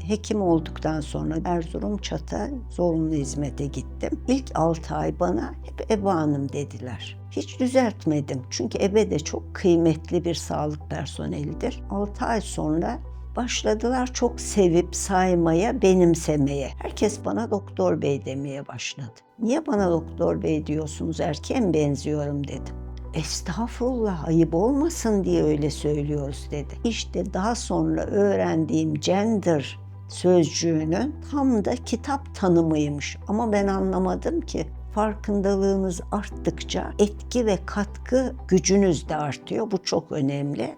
hekim olduktan sonra Erzurum Çat'a zorunlu hizmete gittim. İlk 6 ay bana hep Ebe Hanım dediler. Hiç düzeltmedim çünkü ebe de çok kıymetli bir sağlık personelidir. 6 ay sonra başladılar çok sevip saymaya, benimsemeye. Herkes bana doktor bey demeye başladı. Niye bana doktor bey diyorsunuz, erkeğe mi benziyorum dedim. Estağfurullah, ayıp olmasın diye öyle söylüyoruz dedi. İşte daha sonra öğrendiğim gender sözcüğünün tam da kitap tanımıymış. Ama ben anlamadım ki. Farkındalığınız arttıkça etki ve katkı gücünüz de artıyor. Bu çok önemli.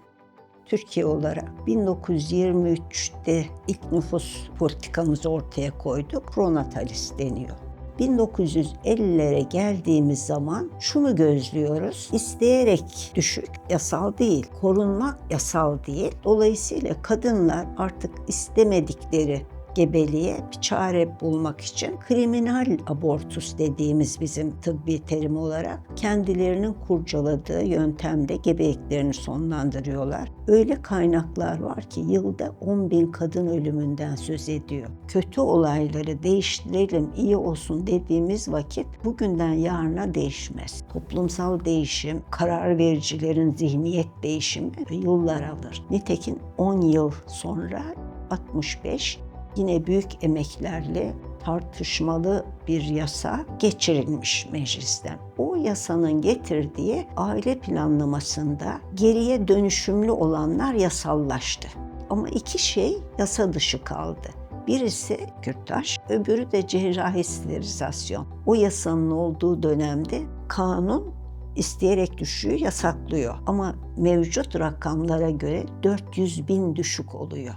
Türkiye olarak 1923'te ilk nüfus politikamızı ortaya koyduk. Pronatalis deniyor. 1950'lere geldiğimiz zaman şunu gözlüyoruz. İsteyerek düşük, yasal değil. Korunmak yasal değil. Dolayısıyla kadınlar artık istemedikleri gebeliğe bir çare bulmak için kriminal abortus dediğimiz bizim tıbbi terim olarak kendilerinin kurcaladığı yöntemde gebeliklerini sonlandırıyorlar. Öyle kaynaklar var ki yılda 10.000 kadın ölümünden söz ediyor. Kötü olayları değiştirelim, iyi olsun dediğimiz vakit bugünden yarına değişmez. Toplumsal değişim, karar vericilerin zihniyet değişimi yıllar alır. Nitekim 10 yıl sonra 65 yine büyük emeklerle tartışmalı bir yasa geçirilmiş meclisten. O yasanın getirdiği aile planlamasında geriye dönüşümlü olanlar yasallaştı. Ama iki şey yasa dışı kaldı. Birisi kürtaj, öbürü de cerrahi sterilizasyon. O yasanın olduğu dönemde kanun isteyerek düşüğü yasaklıyor. Ama mevcut rakamlara göre 400.000 düşük oluyor.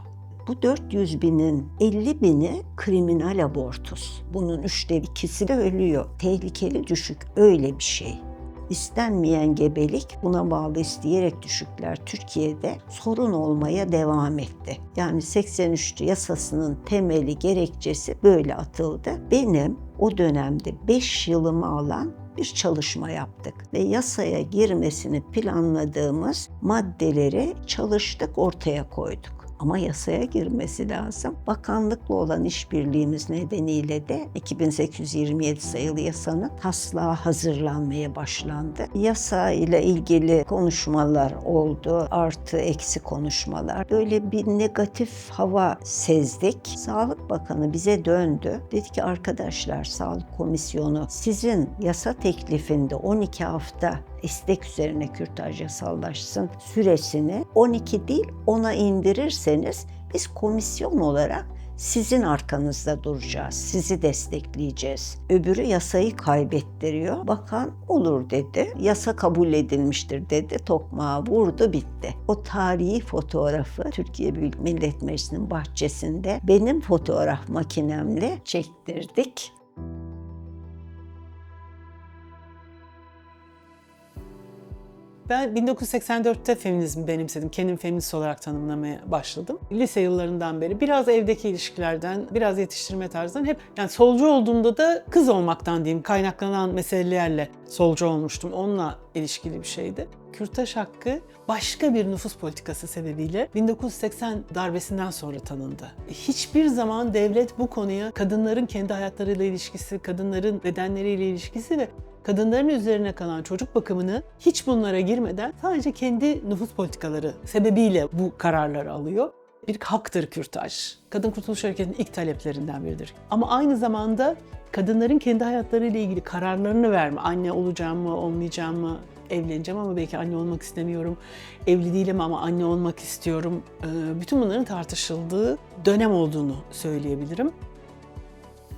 Bu 400.000'in 50.000'i kriminal abortus. Bunun 2/3'ü de ölüyor. Tehlikeli düşük öyle bir şey. İstenmeyen gebelik, buna bağlı isteyerek düşükler Türkiye'de sorun olmaya devam etti. Yani 83 yasasının temeli, gerekçesi böyle atıldı. Benim o dönemde 5 yılımı alan bir çalışma yaptık ve yasaya girmesini planladığımız maddeleri çalıştık, ortaya koyduk. Ama yasaya girmesi lazım. Bakanlıkla olan işbirliğimiz nedeniyle de 2827 sayılı yasanın taslağı hazırlanmaya başlandı. Yasa ile ilgili konuşmalar oldu, artı eksi konuşmalar. Böyle bir negatif hava sezdik. Sağlık Bakanı bize döndü. Dedi ki arkadaşlar, Sağlık Komisyonu sizin yasa teklifinde 12 hafta istek üzerine kürtaj yasallaşsın süresini 12 değil 10'a indirirseniz biz komisyon olarak sizin arkanızda duracağız, sizi destekleyeceğiz. Öbürü yasayı kaybettiriyor. Bakan olur dedi, yasa kabul edilmiştir dedi, tokmağı vurdu, bitti. O tarihi fotoğrafı Türkiye Büyük Millet Meclisi'nin bahçesinde benim fotoğraf makinemle çektirdik. Ben 1984'te feminizmi benimsedim. Kendimi feminist olarak tanımlamaya başladım. Lise yıllarından beri biraz evdeki ilişkilerden, biraz yetiştirme tarzından hep yani solcu olduğumda da kız olmaktan diyeyim kaynaklanan meselelerle solcu olmuştum. Onunla ilişkili bir şeydi. Kürtaj hakkı başka bir nüfus politikası sebebiyle 1980 darbesinden sonra tanındı. Hiçbir zaman devlet bu konuya kadınların kendi hayatlarıyla ilişkisi, kadınların bedenleriyle ilişkisi ve kadınların üzerine kalan çocuk bakımını hiç bunlara girmeden sadece kendi nüfus politikaları sebebiyle bu kararları alıyor. Bir haktır kürtaj. Kadın Kurtuluş Hareketi'nin ilk taleplerinden biridir. Ama aynı zamanda kadınların kendi hayatlarıyla ilgili kararlarını verme. Anne olacağım mı, olmayacağım mı, evleneceğim ama belki anne olmak istemiyorum, evli değilim ama anne olmak istiyorum. Bütün bunların tartışıldığı dönem olduğunu söyleyebilirim.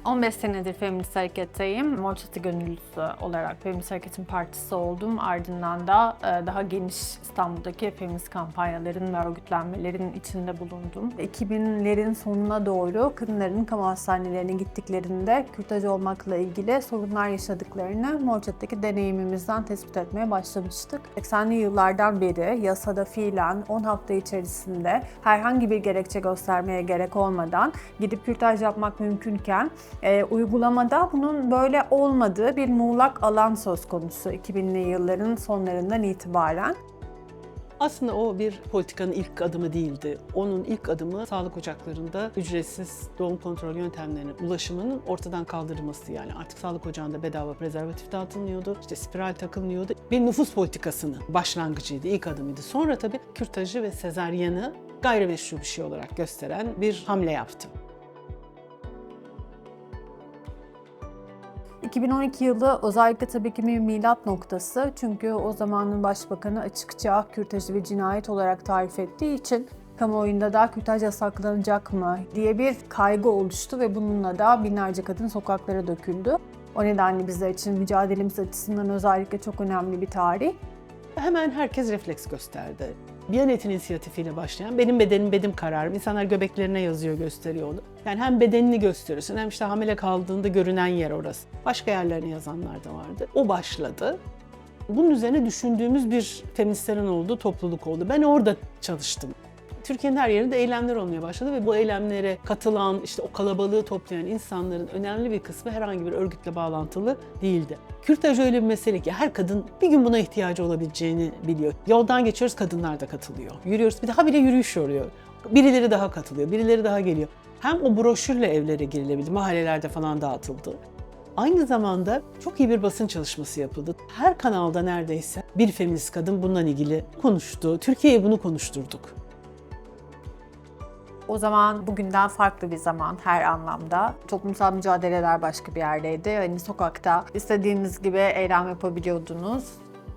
15 senedir feminist hareketteyim. Mor Çatı gönüllüsü olarak feminist hareketin partisi oldum. Ardından da daha geniş İstanbul'daki feminist kampanyaların ve örgütlenmelerin içinde bulundum. 2000'lerin sonuna doğru kadınların kamu hastanelerine gittiklerinde kürtaj olmakla ilgili sorunlar yaşadıklarını Mor Çatı'daki deneyimimizden tespit etmeye başlamıştık. 80'li yıllardan beri yasada fiilen 10 hafta içerisinde herhangi bir gerekçe göstermeye gerek olmadan gidip kürtaj yapmak mümkünken uygulamada bunun böyle olmadığı bir muğlak alan söz konusu 2000'li yılların sonlarından itibaren. Aslında o bir politikanın ilk adımı değildi. Onun ilk adımı sağlık ocaklarında ücretsiz doğum kontrol yöntemlerine ulaşımının ortadan kaldırılması. Yani artık sağlık ocağında bedava prezervatif dağıtılmıyordu, işte spiral takılmıyordu. Bir nüfus politikasının başlangıcıydı, ilk adımıydı. Sonra tabii kürtajı ve sezaryen'i gayrimeşru bir şey olarak gösteren bir hamle yaptı. 2012 yılı özellikle tabii ki bir milat noktası. Çünkü o zamanın başbakanı açıkça kürtajı bir cinayet olarak tarif ettiği için kamuoyunda da kürtaj yasaklanacak mı diye bir kaygı oluştu ve bununla da binlerce kadın sokaklara döküldü. O nedenle bizler için mücadelemiz açısından özellikle çok önemli bir tarih. Hemen herkes refleks gösterdi. Biyanet inisiyatifiyle başlayan benim bedenim benim kararım. İnsanlar göbeklerine yazıyor, gösteriyor onu. Yani hem bedenini gösteriyorsun hem işte hamile kaldığında görünen yer orası. Başka yerlerine yazanlar da vardı. O başladı. Bunun üzerine düşündüğümüz bir feministlerin olduğu topluluk oldu. Ben orada çalıştım. Türkiye'nin her yerinde eylemler olmaya başladı ve bu eylemlere katılan, işte o kalabalığı toplayan insanların önemli bir kısmı herhangi bir örgütle bağlantılı değildi. Kürtaj öyle bir mesele ki her kadın bir gün buna ihtiyacı olabileceğini biliyor. Yoldan geçiyoruz, kadınlar da katılıyor. Yürüyoruz, bir daha bile yürüyüş oluyor. Birileri daha katılıyor, birileri daha geliyor. Hem o broşürle evlere girilebildi, mahallelerde falan dağıtıldı. Aynı zamanda çok iyi bir basın çalışması yapıldı. Her kanalda neredeyse bir feminist kadın bundan ilgili konuştu. Türkiye'ye bunu konuşturduk. O zaman bugünden farklı bir zaman her anlamda. Toplumsal mücadeleler başka bir yerdeydi. Hani sokakta istediğiniz gibi eylem yapabiliyordunuz.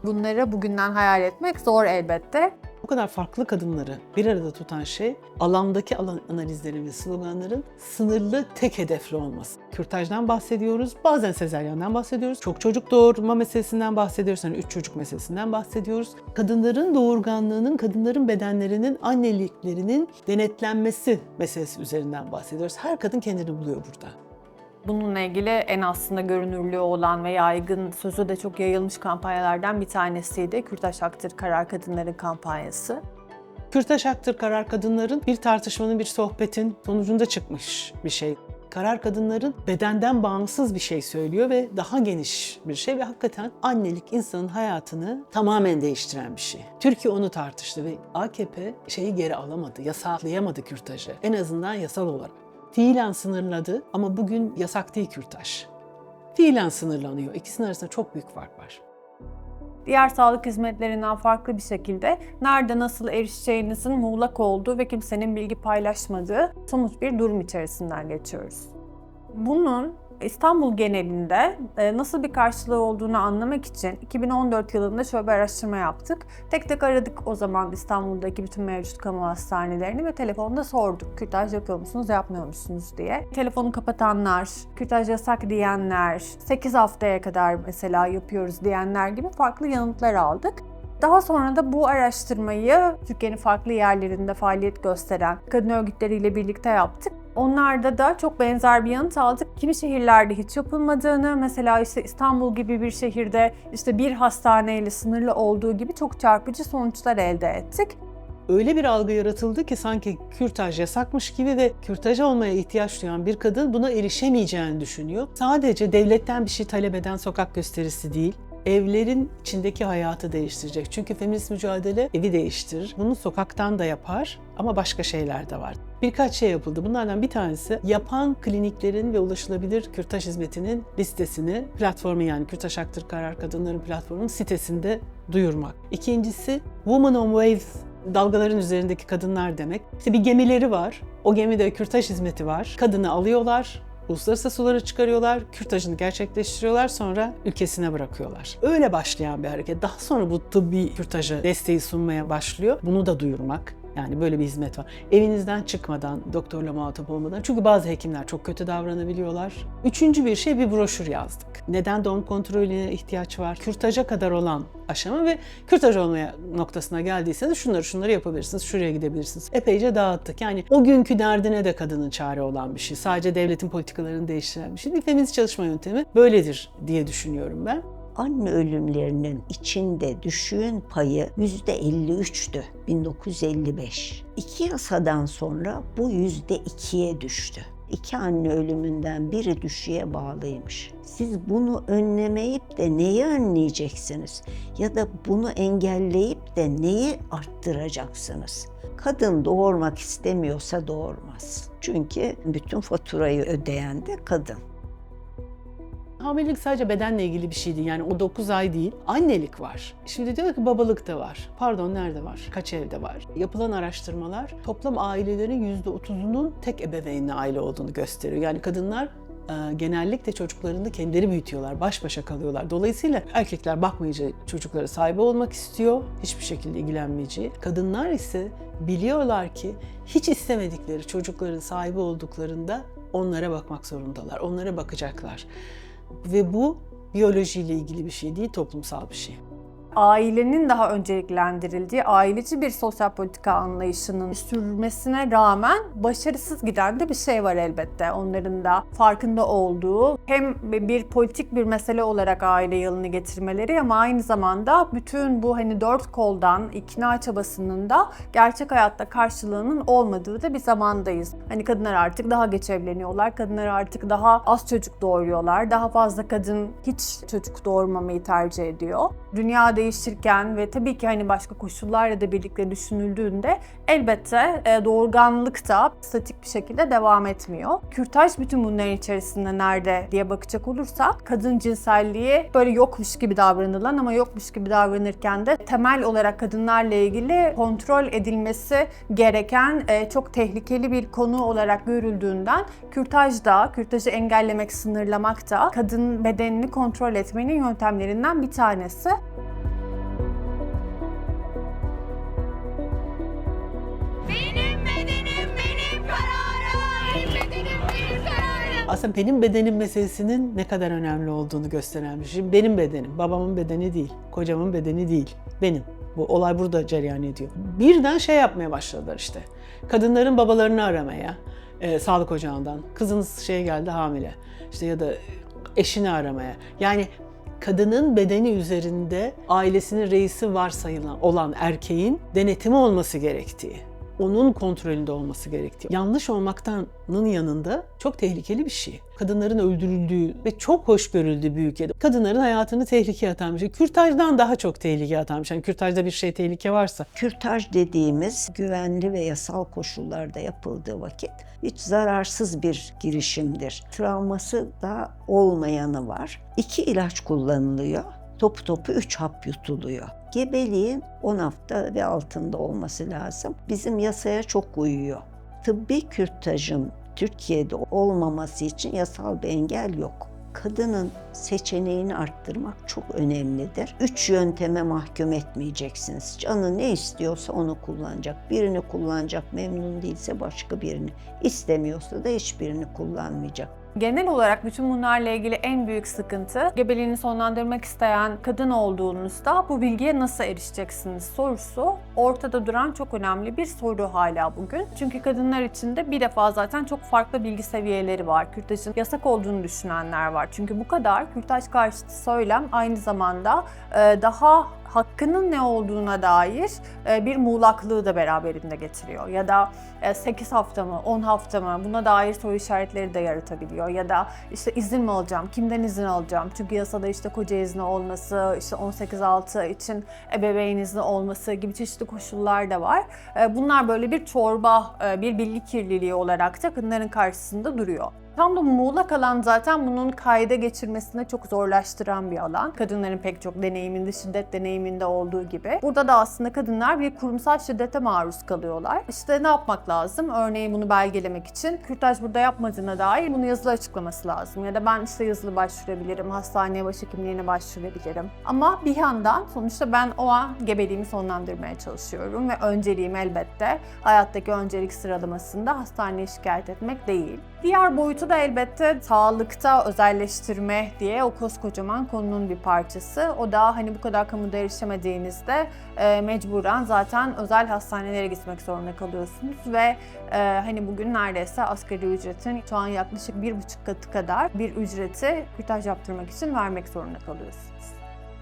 Bunları bugünden hayal etmek zor elbette. Bu kadar farklı kadınları bir arada tutan şey alandaki analizlerin ve sloganların sınırlı tek hedefli olması. Kürtajdan bahsediyoruz, bazen sezaryenden bahsediyoruz, çok çocuk doğurma meselesinden bahsediyoruz, hani 3 çocuk meselesinden bahsediyoruz. Kadınların doğurganlığının, kadınların bedenlerinin, anneliklerinin denetlenmesi meselesi üzerinden bahsediyoruz. Her kadın kendini buluyor burada. Bununla ilgili en aslında görünürlüğü olan ve yaygın, sözü de çok yayılmış kampanyalardan bir tanesiydi. Kürtaj Haktır Karar Kadınların kampanyası. Kürtaj Haktır Karar Kadınların bir tartışmanın, bir sohbetin sonucunda çıkmış bir şey. Karar Kadınların bedenden bağımsız bir şey söylüyor ve daha geniş bir şey ve hakikaten annelik insanın hayatını tamamen değiştiren bir şey. Türkiye onu tartıştı ve AKP şeyi geri alamadı, yasaklayamadı kürtajı. En azından yasal olarak. Fiilen sınırladı ama bugün yasak değil kürtaj. Fiilen sınırlanıyor. İkisinin arasında çok büyük fark var. Diğer sağlık hizmetlerinden farklı bir şekilde nerede nasıl erişeceğinizin muğlak olduğu ve kimsenin bilgi paylaşmadığı somut bir durum içerisinden geçiyoruz. Bunun İstanbul genelinde nasıl bir karşılığı olduğunu anlamak için 2014 yılında şöyle bir araştırma yaptık. Tek tek aradık o zaman İstanbul'daki bütün mevcut kamu hastanelerini ve telefonda sorduk. Kürtaj yapıyor musunuz, yapmıyor musunuz diye. Telefonu kapatanlar, kürtaj yasak diyenler, 8 haftaya kadar mesela yapıyoruz diyenler gibi farklı yanıtlar aldık. Daha sonra da bu araştırmayı Türkiye'nin farklı yerlerinde faaliyet gösteren kadın örgütleriyle birlikte yaptık. Onlarda da çok benzer bir yanıt aldık. Kimi şehirlerde hiç yapılmadığını, mesela işte İstanbul gibi bir şehirde işte bir hastaneyle sınırlı olduğu gibi çok çarpıcı sonuçlar elde ettik. Öyle bir algı yaratıldı ki sanki kürtaj yasakmış gibi ve kürtaj olmaya ihtiyaç duyan bir kadın buna erişemeyeceğini düşünüyor. Sadece devletten bir şey talep eden sokak gösterisi değil, evlerin içindeki hayatı değiştirecek. Çünkü feminist mücadele evi değiştirir. Bunu sokaktan da yapar ama başka şeyler de var. Birkaç şey yapıldı. Bunlardan bir tanesi yapan kliniklerin ve ulaşılabilir kürtaj hizmetinin listesini platformu, yani Kürtaj Haktır Karar Kadınların platformunun sitesinde duyurmak. İkincisi Women on Waves, dalgaların üzerindeki kadınlar demek. İşte bir gemileri var. O gemide kürtaj hizmeti var. Kadını alıyorlar, uluslararası sulara çıkarıyorlar, kürtajını gerçekleştiriyorlar, sonra ülkesine bırakıyorlar. Öyle başlayan bir hareket. Daha sonra bu tıbbi kürtaja desteği sunmaya başlıyor. Bunu da duyurmak. Yani böyle bir hizmet var. Evinizden çıkmadan, doktorla muhatap olmadan. Çünkü bazı hekimler çok kötü davranabiliyorlar. Üçüncü bir şey, bir broşür yazdık. Neden doğum kontrolüne ihtiyaç var? Kürtaja kadar olan aşama ve kürtaj olmaya noktasına geldiyseniz şunları yapabilirsiniz, şuraya gidebilirsiniz. Epeyce dağıttık. Yani o günkü derdine de kadının çare olan bir şey. Sadece devletin politikalarını değiştiren bir şey. Bir feminist çalışma yöntemi böyledir diye düşünüyorum ben. Anne ölümlerinin içinde düşüğün payı %53'tü 1955. 2 yasadan sonra bu %2'ye düştü. 2 anne ölümünden biri düşüğe bağlıymış. Siz bunu önlemeyip de neyi önleyeceksiniz? Ya da bunu engelleyip de neyi arttıracaksınız? Kadın doğurmak istemiyorsa doğurmaz. Çünkü bütün faturayı ödeyen de kadın. Hamilelik sadece bedenle ilgili bir şey değil. Yani o 9 ay değil. Annelik var. Şimdi diyor ki babalık da var. Pardon, nerede var? Kaç evde var? Yapılan araştırmalar toplam ailelerin %30'unun tek ebeveynli aile olduğunu gösteriyor. Yani kadınlar genellikle çocuklarını kendileri büyütüyorlar, baş başa kalıyorlar. Dolayısıyla erkekler bakmayıcı çocuklara sahip olmak istiyor, hiçbir şekilde ilgilenmeyeceği. Kadınlar ise biliyorlar ki hiç istemedikleri çocukların sahibi olduklarında onlara bakmak zorundalar, onlara bakacaklar. Ve bu biyolojiyle ilgili bir şey değil, toplumsal bir şey. Ailenin daha önceliklendirildiği, aileci bir sosyal politika anlayışının sürmesine rağmen başarısız giden de bir şey var elbette. Onların da farkında olduğu hem bir politik bir mesele olarak aile yılını getirmeleri ama aynı zamanda bütün bu hani 4 koldan ikna çabasının da gerçek hayatta karşılığının olmadığı da bir zamandayız. Hani kadınlar artık daha geç evleniyorlar, kadınlar artık daha az çocuk doğuruyorlar, daha fazla kadın hiç çocuk doğurmamayı tercih ediyor. Dünya değişirken ve tabii ki hani başka koşullarla da birlikte düşünüldüğünde elbette doğurganlık da statik bir şekilde devam etmiyor. Kürtaj bütün bunların içerisinde nerede diye bakacak olursak kadın cinselliği böyle yokmuş gibi davranılan ama yokmuş gibi davranırken de temel olarak kadınlarla ilgili kontrol edilmesi gereken çok tehlikeli bir konu olarak görüldüğünden kürtajı engellemek, sınırlamak da kadın bedenini kontrol etmenin yöntemlerinden bir tanesi. Aslında benim bedenim meselesinin ne kadar önemli olduğunu gösteren bir şey. Benim bedenim, babamın bedeni değil, kocamın bedeni değil, benim. Bu olay burada cereyan ediyor. Birden şey yapmaya başladılar işte. Kadınların babalarını aramaya, sağlık ocağından. Kızınız şeye geldi hamile. İşte ya da eşini aramaya. Yani kadının bedeni üzerinde ailesinin reisi varsayılan olan erkeğin denetimi olması gerektiği, onun kontrolünde olması gerektiği. Yanlış olmaktanın yanında çok tehlikeli bir şey. Kadınların öldürüldüğü ve çok hoş görüldüğü bir ülkede kadınların hayatını tehlikeye atan bir şey. Kürtajdan daha çok tehlikeye atan bir şey. Yani kürtajda bir şey tehlike varsa. Kürtaj dediğimiz güvenli ve yasal koşullarda yapıldığı vakit hiç zararsız bir girişimdir. Travması da olmayanı var. 2 ilaç kullanılıyor. Topu 3 hap yutuluyor. Gebeliğin 10 hafta ve altında olması lazım. Bizim yasaya çok uyuyor. Tıbbi kürtajın Türkiye'de olmaması için yasal bir engel yok. Kadının seçeneğini arttırmak çok önemlidir. 3 yönteme mahkum etmeyeceksiniz. Canı ne istiyorsa onu kullanacak. Birini kullanacak, memnun değilse başka birini. İstemiyorsa da hiçbirini kullanmayacak. Genel olarak bütün bunlarla ilgili en büyük sıkıntı, gebeliğini sonlandırmak isteyen kadın olduğunuzda bu bilgiye nasıl erişeceksiniz sorusu ortada duran çok önemli bir soru hala bugün. Çünkü kadınlar için de bir defa zaten çok farklı bilgi seviyeleri var. Kürtajın yasak olduğunu düşünenler var. Çünkü bu kadar kürtaj karşıtı söylem aynı zamanda daha hakkının ne olduğuna dair bir muğlaklığı da beraberinde getiriyor. Ya da 8 hafta mı, 10 hafta mı buna dair soru işaretleri de yaratabiliyor. Ya da işte izin mi alacağım, kimden izin alacağım? Çünkü yasada işte koca izni olması, işte 18-6 için ebeveyn izni olması gibi çeşitli koşullar da var. Bunlar böyle bir çorba, bir bilgi kirliliği olarak da kadınların karşısında duruyor. Tam da muğlak alan zaten bunun kayda geçirmesini çok zorlaştıran bir alan. Kadınların pek çok deneyiminde, şiddet deneyiminde olduğu gibi. Burada da aslında kadınlar bir kurumsal şiddete maruz kalıyorlar. İşte ne yapmak lazım? Örneğin bunu belgelemek için kürtaj burada yapmadığına dair bunu yazılı açıklaması lazım. Ya da ben işte yazılı başvurabilirim, hastaneye başhekimliğine başvurabilirim. Ama bir yandan sonuçta ben o an gebeliğimi sonlandırmaya çalışıyorum ve önceliğim elbette hayattaki öncelik sıralamasında hastaneye şikayet etmek değil. Diğer boyutu da elbette sağlıkta özelleştirme diye o koskocaman konunun bir parçası. O da hani bu kadar kamuda erişemediğinizde mecburen zaten özel hastanelere gitmek zorunda kalıyorsunuz ve hani bugün neredeyse asgari ücretin şu an yaklaşık 1,5 katı kadar bir ücreti kürtaj yaptırmak için vermek zorunda kalıyorsunuz.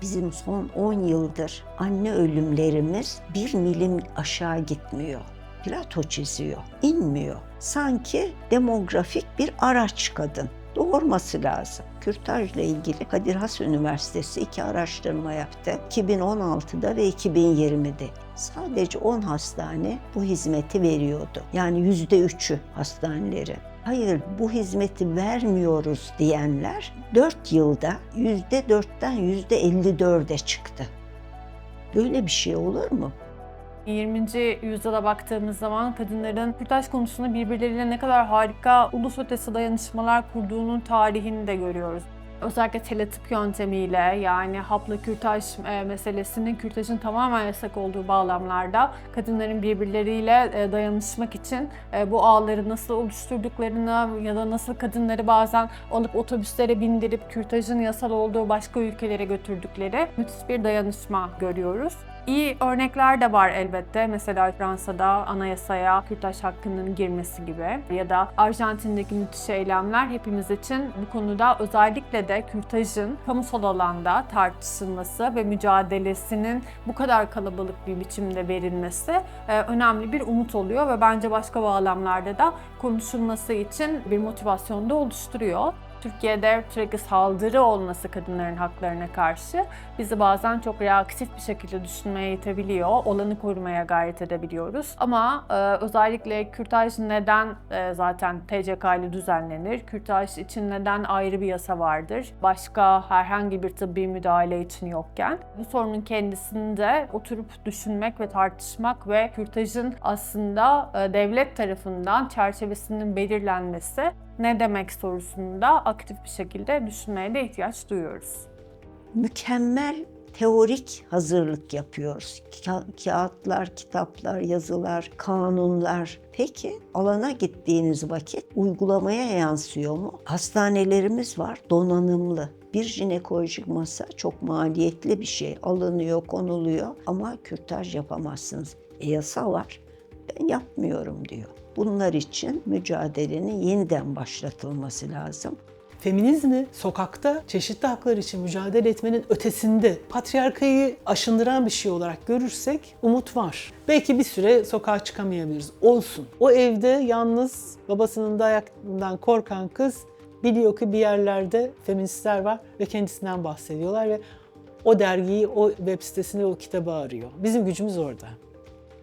Bizim son 10 yıldır anne ölümlerimiz 1 milim aşağı gitmiyor. plato çiziyor, inmiyor. Sanki demografik bir araç kadın. Doğurması lazım. Kürtajla ilgili Kadir Has Üniversitesi 2 araştırma yaptı. 2016'da ve 2020'de. Sadece 10 hastane bu hizmeti veriyordu. Yani %3'ü hastaneleri. Hayır, bu hizmeti vermiyoruz diyenler 4 yılda %4'ten %54'e çıktı. Böyle bir şey olur mu? 20. yüzyıla baktığımız zaman kadınların kürtaj konusunda birbirleriyle ne kadar harika ulus ötesi dayanışmalar kurduğunun tarihini de görüyoruz. Özellikle teletip yöntemiyle, yani hapla kürtaj meselesinin, kürtajın tamamen yasak olduğu bağlamlarda kadınların birbirleriyle dayanışmak için bu ağları nasıl oluşturduklarını ya da nasıl kadınları bazen alıp otobüslere bindirip kürtajın yasal olduğu başka ülkelere götürdükleri müthiş bir dayanışma görüyoruz. İyi örnekler de var elbette. Mesela Fransa'da anayasaya kürtaj hakkının girmesi gibi ya da Arjantin'deki müthiş eylemler hepimiz için bu konuda özellikle de kürtajın kamusal alanda tartışılması ve mücadelesinin bu kadar kalabalık bir biçimde verilmesi önemli bir umut oluyor ve bence başka bağlamlarda da konuşulması için bir motivasyon da oluşturuyor. Türkiye'de sürekli saldırı olması kadınların haklarına karşı bizi bazen çok reaktif bir şekilde düşünmeye itebiliyor, olanı korumaya gayret edebiliyoruz. Ama özellikle kürtaj neden zaten TCK ile düzenlenir? Kürtaj için neden ayrı bir yasa vardır? Başka herhangi bir tıbbi müdahale için yokken. Bu sorunun kendisinde oturup düşünmek ve tartışmak ve kürtajın aslında devlet tarafından çerçevesinin belirlenmesi ne demek sorusunu da aktif bir şekilde düşünmeye de ihtiyaç duyuyoruz. Mükemmel teorik hazırlık yapıyoruz. Kağıtlar, kitaplar, yazılar, kanunlar. Peki alana gittiğiniz vakit uygulamaya yansıyor mu? Hastanelerimiz var, donanımlı. Bir jinekolojik masa çok maliyetli bir şey. Alınıyor, konuluyor ama kürtaj yapamazsınız. Yasa var, ben yapmıyorum diyor. Bunlar için mücadelenin yeniden başlatılması lazım. Feminizmi sokakta çeşitli haklar için mücadele etmenin ötesinde patriarkayı aşındıran bir şey olarak görürsek umut var. Belki bir süre sokağa çıkamayabiliriz. Olsun. O evde yalnız babasının dayakından korkan kız biliyor ki bir yerlerde feministler var ve kendisinden bahsediyorlar ve o dergiyi, o web sitesini, o kitabı arıyor. Bizim gücümüz orada.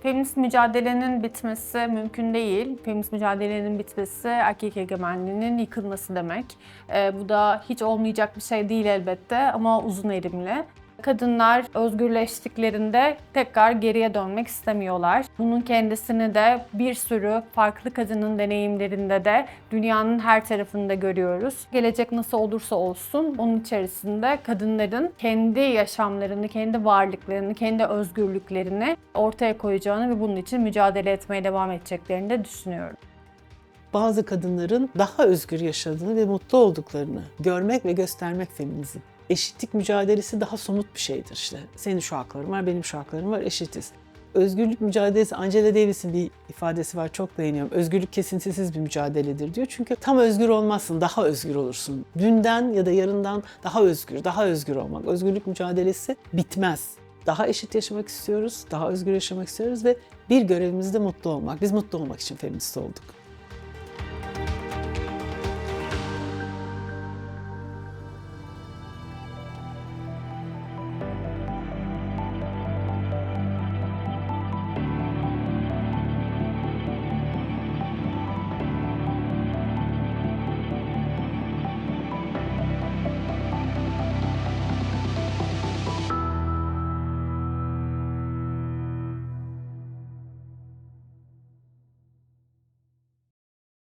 Feminist mücadelenin bitmesi mümkün değil. Feminist mücadelenin bitmesi erkek egemenliğinin yıkılması demek. Bu da hiç olmayacak bir şey değil elbette ama uzun erimli. Kadınlar özgürleştiklerinde tekrar geriye dönmek istemiyorlar. Bunun kendisini de bir sürü farklı kadının deneyimlerinde de dünyanın her tarafında görüyoruz. Gelecek nasıl olursa olsun onun içerisinde kadınların kendi yaşamlarını, kendi varlıklarını, kendi özgürlüklerini ortaya koyacağını ve bunun için mücadele etmeye devam edeceklerini de düşünüyorum. Bazı kadınların daha özgür yaşadığını ve mutlu olduklarını görmek ve göstermek feminizm. Eşitlik mücadelesi daha somut bir şeydir işte. Senin şu hakların var, benim şu haklarım var, eşitiz. Özgürlük mücadelesi, Angela Davis'in bir ifadesi var, çok beğeniyorum. Özgürlük kesintisiz bir mücadeledir diyor. Çünkü tam özgür olmazsın, daha özgür olursun. Dünden ya da yarından daha özgür olmak. Özgürlük mücadelesi bitmez. Daha eşit yaşamak istiyoruz, daha özgür yaşamak istiyoruz ve bir görevimiz de mutlu olmak. Biz mutlu olmak için feminist olduk.